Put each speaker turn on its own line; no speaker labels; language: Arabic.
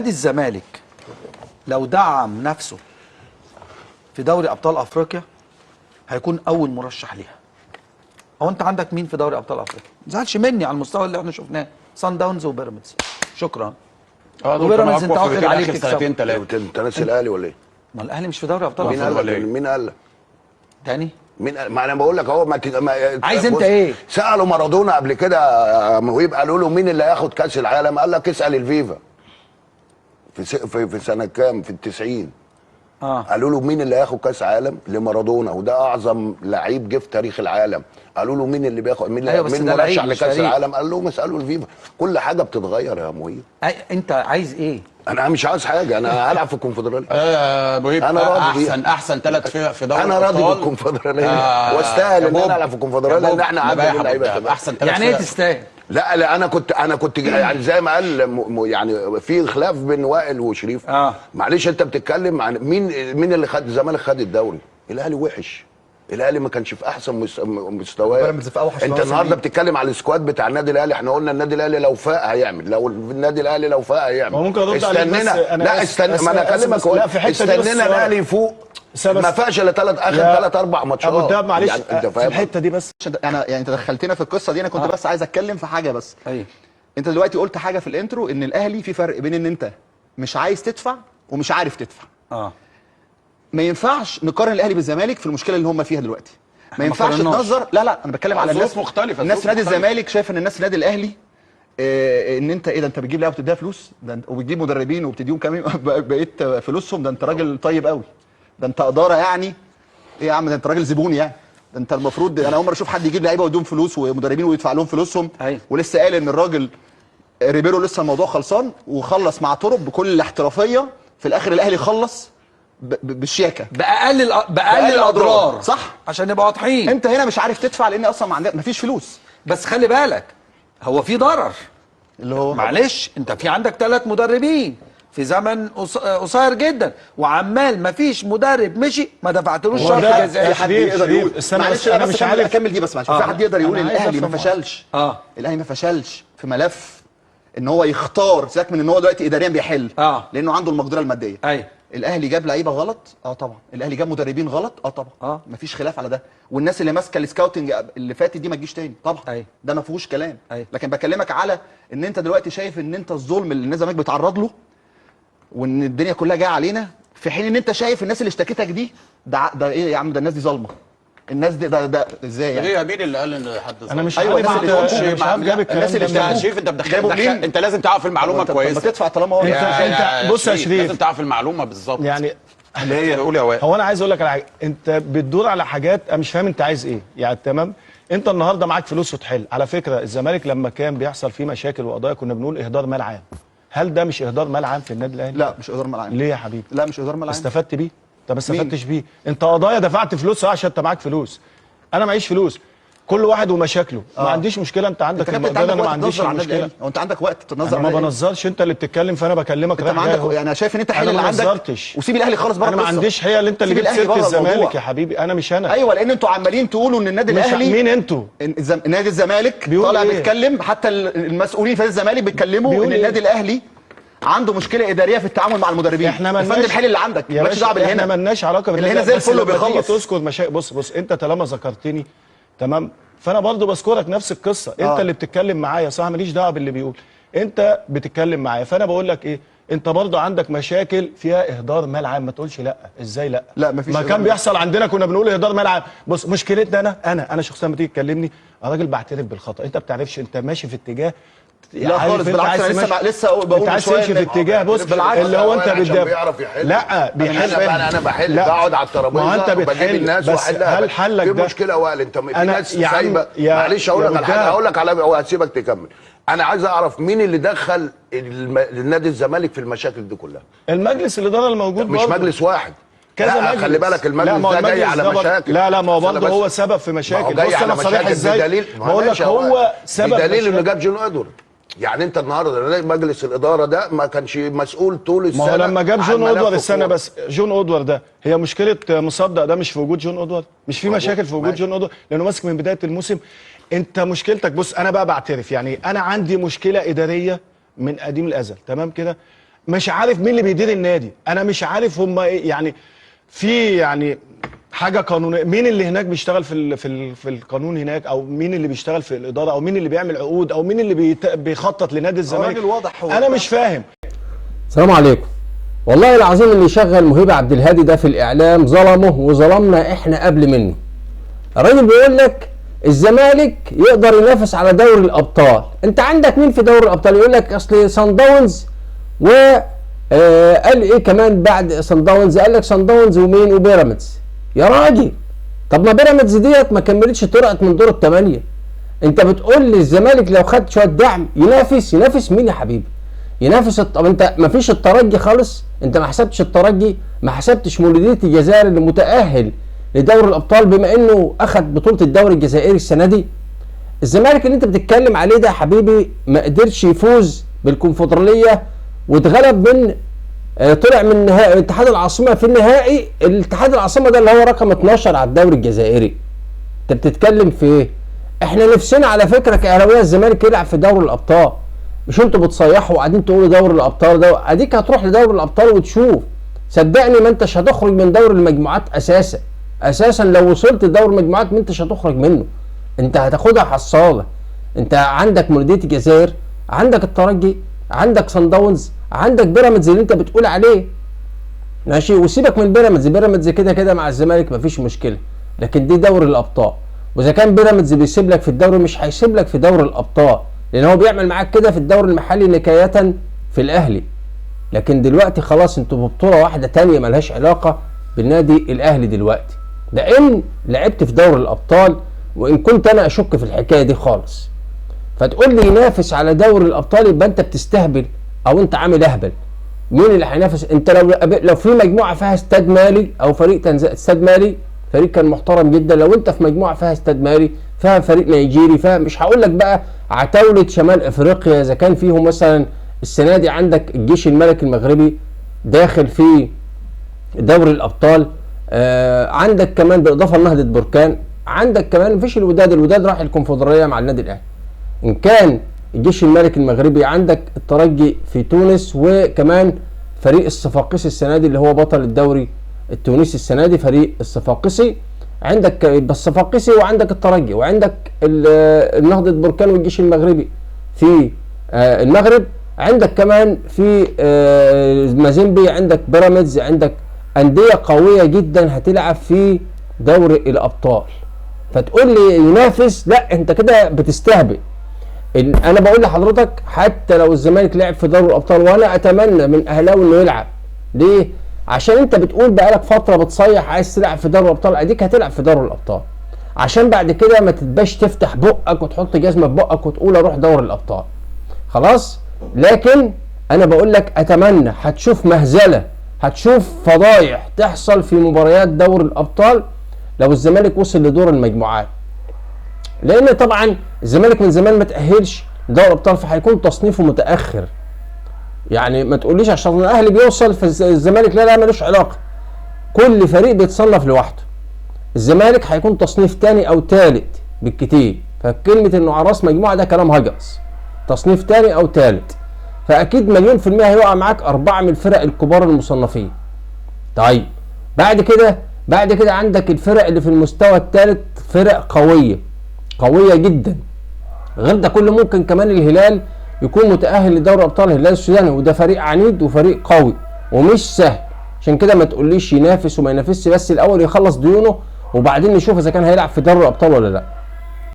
نادي الزمالك لو دعم نفسه في دوري ابطال افريقيا هيكون اول مرشح ليها. هو انت عندك مين في دوري ابطال افريقيا؟ ما تزعلش مني على المستوى اللي احنا شفناه، صن داونز وبيراميدز. شكرا.
وبيراميدز انت واخد عليه بسنتين ثلاثه.
انت ناسي الاهلي ولا ايه؟
ما الاهلي مش في دوري ابطال افريقيا.
مين قال لك؟
تاني؟
ما انا بقول لك اهو
عايز انت ايه؟
سالوا مارادونا قبل كده مهيب، قالوا له مين اللي هياخد كاس العالم؟ قال لك اسال الفيفا. في سنه كام؟ في ال90. قالوا له مين اللي هياخد كاس عالم؟ لمارادونا، وده اعظم لعيب جه في تاريخ العالم. قالوا له مين اللي بياخد، مين مرشح لكاس العالم؟ قال لهم اسالوا الفيفا. كل حاجه بتتغير يا مهيب.
انت عايز ايه؟
انا مش عايز حاجه، انا هلعب في الكونفدراليه.
مهيب
انا راضي
احسن ثلاث فرق في دوري
انا راضي بالكونفدراليه واستاهل ان انا العب في الكونفدراليه لان احنا عندنا لعيبه
احسن ثلاث
يعني ايه تستاهل؟
لا انا كنت يعني زي ما قال يعني في خلاف بين وائل وشريف. معلش انت بتتكلم عن مين اللي خد الزمالك خد الدوري؟ الاهلي وحش. الاهلي ما كانش في احسن مستواه. انت النهارده بتتكلم على السكواد بتاع النادي الاهلي، احنا قلنا النادي الاهلي لو فاق هيعمل، لو النادي الاهلي لو فاق هيعمل.
ممكن ارد عليك بس
لا استنى ما انا اكلمك استنينا الاهلي يفوق. ما فاقش الا اخر 3-4 ماتشات.
ابو الدهب معلش
يعني انت فاهم
في الحته دي بس.
انا يعني انت دخلتنا في القصه دي، انا كنت بس عايز اتكلم في حاجه بس.
ايوه
انت دلوقتي قلت حاجه في الانترو ان الاهلي في فرق بين ان انت مش عايز تدفع ومش عارف تدفع. ما ينفعش نقارن الاهلي بالزمالك في المشكله اللي هم فيها دلوقتي. ما ينفعش تنظر. لا انا بتكلم على الناس
مختلفه.
الناس في نادي الزمالك شايف ان الناس في نادي الاهلي ان انت ايه ده، انت بتجيب لعيبه وبتديها فلوس ده، وبتجيب مدربين وبتديهم كمان بقيت فلوسهم، ده انت راجل طيب قوي، ده انت اداره يعني ايه يا عم، ده انت راجل زبون يعني، ده انت المفروض. انا اول مره اشوف حد يجيب لعيبه ويديهم فلوس ومدربين ويدفع لهم فلوسهم. ولسه قال ان الراجل ريبيرو لسه الموضوع خلصان وخلص مع طرب بكل الاحترافيه، في الاخر الاهلي خلص بالشياكه
باقل الاضرار.
صح،
عشان نبقى واضحين.
انت هنا مش عارف تدفع لان اصلا ما عندك، مفيش فلوس.
بس خلي بالك هو في ضرر
اللي هو
معلش، انت في عندك 3 مدربين في زمن قصير جدا، وعمال ما فيش مدرب مشي ما دفعتلوش شرط جزائي.
في حد يقدر يقول
معلش انا مش عارف
اكمل دي بس معلش. في حد يقدر يقول الاهلي ما فشلش؟ الاهلي ما فشلش في ملف ان هو يختار، سيبك من ان هو دلوقتي اداريا بيحل لانه عنده المقدره الماديه.
ايوه
الاهلي جاب لعيبه غلط طبعا، الاهلي جاب مدربين غلط طبعا، مفيش خلاف على ده. والناس اللي ماسكه السكاوتنج اللي فاتت دي ما تجيش تاني طبعا. ده ما فيهوش كلام. لكن بكلمك على ان انت دلوقتي شايف ان انت الظلم اللي الناس زمانك بيتعرض له وان الدنيا كلها جايه علينا، في حين ان انت شايف الناس اللي اشتكتك دي ده ايه يا عم، ده الناس دي ظالمه. الناس دي ده ازاي يعني؟
ايه مين اللي قال ان حد ظالم؟
انا مش
ايوه
عارف
مش عارف جاب الكلام
الناس اللي
ده.
شريف انت انت لازم تعرف المعلومه كويسه.
ما تدفع طالما هو
انت بص يا شريف،
لازم تعرف المعلومه بالظبط
يعني
اللي هي قول يا وائل.
هو انا عايز اقول لك على حاجه، انت بتدور على حاجات انا مش فاهم انت عايز ايه يعني. تمام، انت النهارده معاك فلوس وتحل. على فكره الزمالك لما كان بيحصل فيه مشاكل وقضايا كنا بنقول اهدار مال عام. هل ده مش اهدار مال عام في النادي الاهلي؟
لا مش اهدار مال عام.
ليه يا حبيبي؟
لا مش اهدار مال عام.
استفدت بيه؟ انت ما استفدتش بيه. انت قضايا دفعت فلوس عشان انت معاك فلوس، انا معيش فلوس. كل واحد ومشاكله. ما عنديش مشكله، انت عندك المقدره، انا ما عنديش مشكله.
هو انت عندك وقت تنظر؟
انا ما بنظرش، انت اللي بتتكلم فانا بكلمك.
انت ما عندك يعني، شايف ان انت حل اللي عندك وسيب الاهلي خالص بره.
انا ما عنديش حيل، انت اللي جبت سيره الزمالك يا حبيبي، انا مش انا.
ايوه لان انتوا عمالين تقولوا ان النادي الاهلي.
مين انتوا؟
نادي الزمالك طالع بيتكلم، حتى المسؤولين في الزمالك بيتكلموا ان النادي الاهلي عنده مشكله اداريه في التعامل مع المدربين.
احنا مالناش
الحل اللي عندك مالكش دعوه باللي هنا.
احنا مالناش علاقه
باللي هنا زي الفل وبيخلص.
تذكر مشاكل. بص انت طالما ذكرتني تمام، فانا برضو بذكرك نفس القصه. انت اللي بتتكلم معايا صح، ماليش دعوه باللي بيقول. انت بتتكلم معايا فانا بقول لك ايه، انت برضو عندك مشاكل فيها اهدار مال عام. ما تقولش لا. ازاي لا؟
لا مفيش.
ما كان بيحصل عندنا كنا بنقول اهدار مال عام. بص مشكلتنا انا شخصيا لما تيجي تكلمني انا راجل بعترف بالخطا. انت ما بتعرفش، انت ماشي في اتجاه.
لا خالص بالعكس، انا لسه بقول
انت عايز تمشي في اتجاه. بص اللي هو انت بتدافع. لا بيحل.
انا بحل، بقعد على الترابيزه وبجيب الناس واحلها.
هل حلك
في
ده؟
مشكله وائل، انت في ناس سايبه. معلش اقول لك على حاجه، هقول لك على وهسيبك تكمل. انا عايز اعرف مين اللي دخل النادي الزمالك في المشاكل دي كلها.
المجلس الاداره الموجود
مش مجلس واحد،
كذا مجلس.
خلي بالك المجلس ده جاي على مشاكل.
لا ما هو برضه هو سبب في مشاكل.
بص انا صريح ازاي بقول لك
هو سبب
بدليل انه جاب جون ادور. يعني انت النهارده مجلس الاداره ده ما كانش مسؤول طول السنه.
ما هو لما جاب جون اودوار السنه بس، جون اودوار ده هي مشكله مصدق ده مش في وجود جون اودوار، مش في مشاكل في وجود جون اودوار لانه ماسك من بدايه الموسم. انت مشكلتك بص انا بقى بعترف يعني انا عندي مشكله اداريه من قديم الازل تمام كده. مش عارف مين اللي بيدير النادي، انا مش عارف هم ايه يعني، في يعني حاجه قانونيه، مين اللي هناك بيشتغل في القانون هناك، او مين اللي بيشتغل في الاداره، او مين اللي بيعمل عقود، او مين اللي بيخطط لنادي الزمالك.
راجل واضح هو
انا مش فاهم.
السلام عليكم. والله العظيم اللي شغل مهيب عبد الهادي ده في الاعلام ظلمه وظلمنا احنا قبل منه. الراجل بيقول لك الزمالك يقدر ينافس على دوري الابطال. انت عندك مين في دوري الابطال؟ يقول لك اصل صن داونز و قال ايه كمان بعد صن داونز؟ قال لك صن داونز ومين؟ وبيراميدز. يا راجل طب ما بيراميدز ديت ما كملتش، طلعت من دور الثمانيه. انت بتقول لي الزمالك لو خد شويه دعم ينافس مين يا حبيبي؟ ينافس طب انت ما فيش الترجي خالص؟ انت ما حسبتش الترجي، ما حسبتش مولودية الجزائر اللي متأهل لدوري الابطال بما انه اخذ بطولة الدوري الجزائري السنة دي. الزمالك اللي انت بتتكلم عليه ده يا حبيبي ما قدرش يفوز بالكونفدرالية واتغلب من طلع من نهائي اتحاد العاصمة في النهائي. الاتحاد العاصمة ده اللي هو رقم 12 على الدوري الجزائري. انت بتتكلم في ايه؟ احنا نفسنا على فكرة كأهلاوية الزمالك يلعب في دوري الابطال. مش انتوا بتصيحوا وقاعدين تقولوا دوري الابطال ده، اديك هتروح لدوري الابطال وتشوف. صدقني ما انتش هتخرج من دوري المجموعات اساسا لو وصلت لدوري المجموعات ما انتش هتخرج منه. انت هتاخدها حصاله. انت عندك مولودية الجزائر، عندك الترجي، عندك صن داونز، عندك بيراميدز اللي انت بتقول عليه ماشي. وسيبك من بيراميدز كده كده مع الزمالك مفيش مشكله، لكن دي دوري الابطال. واذا كان بيراميدز بيسيب لك في الدوري مش هيسيب لك في دوري الابطال، لان هو بيعمل معاك كده في الدوري المحلي نكاية في الاهلي. لكن دلوقتي خلاص انتوا ببطوله واحده تانية ملهاش علاقه بالنادي الاهلي دلوقتي، لان لعبت في دوري الابطال وان كنت انا اشك في الحكايه دي خالص. فتقول لي ينافس على دوري الابطال يبقى انت بتستهبل او انت عامل اهبل. مين اللي هينافس؟ انت لو في مجموعه فيها استاد مالي او فريق استاد مالي، فريق كان محترم جدا. لو انت في مجموعه فيها استاد مالي، فيها فريق نيجيري، فيها مش هقول لك بقى عتاوله شمال افريقيا اذا كان فيهم مثلا السنه دي عندك الجيش الملكي المغربي داخل في دوري الابطال، عندك كمان بالاضافه لنهضه بركان، عندك كمان مفيش الوداد راح الكونفدراليه مع النادي الاهلي. ان كان الجيش الملكي المغربي عندك الترجي في تونس، وكمان فريق الصفاقسي السنه دي اللي هو بطل الدوري التونسي السنه دي فريق الصفاقسي. عندك الصفاقسي وعندك الترجي وعندك النهضة بركان والجيش المغربي في المغرب، عندك كمان في مازيمبي، عندك بيراميدز، عندك أندية قوية جدا هتلعب في دوري الأبطال. فتقول لي ينافس؟ لا انت كده بتستهبل. انا بقول لحضرتك حتى لو الزمالك لعب في دوري الأبطال، وانا اتمنى من اهلاوي انه يلعب. ليه؟ عشان انت بتقول بقالك فتره بتصيح عايز تلعب في دوري الابطال، اديك هتلعب في دوري الابطال عشان بعد كده ما تتباش تفتح بقك وتحط جزمه في بقك وتقول اروح دوري الابطال خلاص. لكن انا بقول لك اتمنى هتشوف مهزله، هتشوف فضايح تحصل في مباريات دوري الابطال لو الزمالك وصل لدور المجموعات، لان طبعا الزمالك من زمان ما تاهلش لدوري الابطال فهيكون تصنيفه متاخر. يعني ما تقوليش عشان الاهلي بيوصل في الزمالك لا ملوش علاقه، كل فريق بيتصنف لوحده. الزمالك هيكون تصنيف تاني او تالت بالكتير، فكلمه انه على راس مجموعه ده كلام هجس. تصنيف تاني او تالت، فاكيد مليون في المية هيقع معاك 4 من الفرق الكبار المصنفين. طيب بعد كده عندك الفرق اللي في المستوى الثالث فرق قويه جدا. غير ده كله ممكن كمان الهلال يكون متأهل لدوري الابطال، الهلال السوداني، وده فريق عنيد وفريق قوي ومش سهل. عشان كده ما تقوليش ينافس وما ينافسش، بس الاول يخلص ديونه وبعدين نشوف اذا كان هيلعب في دوري الابطال ولا لا.